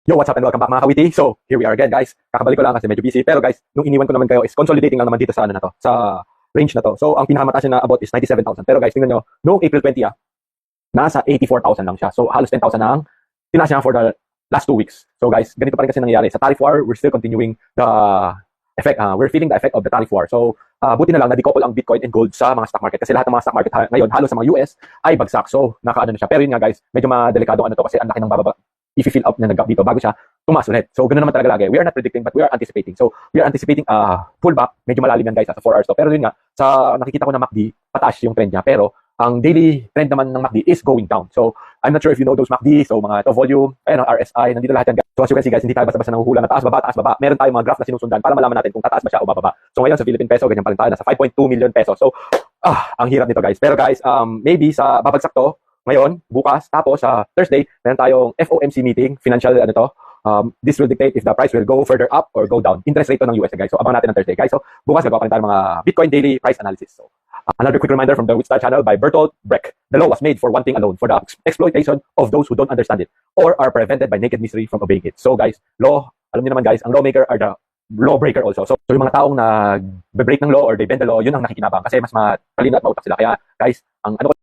Yo, what's up and welcome back mga kawiti. So, here we are again guys. Kakabalik ko lang kasi medyo busy. Pero guys, nung iniwan ko naman kayo is consolidating lang naman dito sa ano na to, sa range na to. So, ang pinakamataas niya na about is 97,000. Pero guys, tingnan nyo, noong April 20 nasa 84,000 lang siya. So, halos 10,000 na ang tinaas niya for the last 2 weeks. So guys, ganito pa rin kasi nangyayari. Sa tariff war, we're still continuing the effect. We're feeling the effect of the tariff war. So, buti na lang na-decouple ang Bitcoin and gold sa mga stock market. Kasi lahat ng mga stock market ngayon, halos sa mga US, ay bagsak. So, nakaano na siya. Pero yun nga guys, medyo madelikado ano to kasi ang laki ng bababa i-fill up na nag-gap dito bago siya tumaas ulit. So, ganoon naman talaga lagi. We are not predicting but we are anticipating. So, we are anticipating pullback. Medyo malalim yan guys sa 4 hours to. Pero yun nga, sa nakikita ko na MACD, pataas yung trend niya. Pero, ang daily trend naman ng MACD is going down. So, I'm not sure if you know those MACD. So, mga to volume, RSI, nandito lahat yan guys. So, as you can see guys, hindi tayo basta-basta nahuhula na taas, baba. Meron tayong mga graph na sinusundan para malaman natin kung tataas ba siya o bababa. So, ngayon sa Philippine peso, ganyan pa rin tayo. Nasa 5.2 million pesos. So, ang hirap nito guys. Pero guys, maybe sa babagsak to, ngayon, bukas, tapos sa Thursday, meron tayong FOMC meeting, financial this will dictate if the price will go further up or go down. Interest rate to ng US guys. So abangan natin ng Thursday guys. So bukas gagawa pa rin tayo mga Bitcoin daily price analysis. So another quick reminder from the Witstar channel by Bertolt Brecht. The law was made for one thing alone, for the exploitation of those who don't understand it or are prevented by naked misery from obeying it. So guys, law, alam niyo naman guys, ang lawmaker are the lawbreaker also. So yung mga taong nag-break ng law or they bend the law, yun ang nakikinabang kasi mas matalino at mautak sila. Kaya guys, ang ano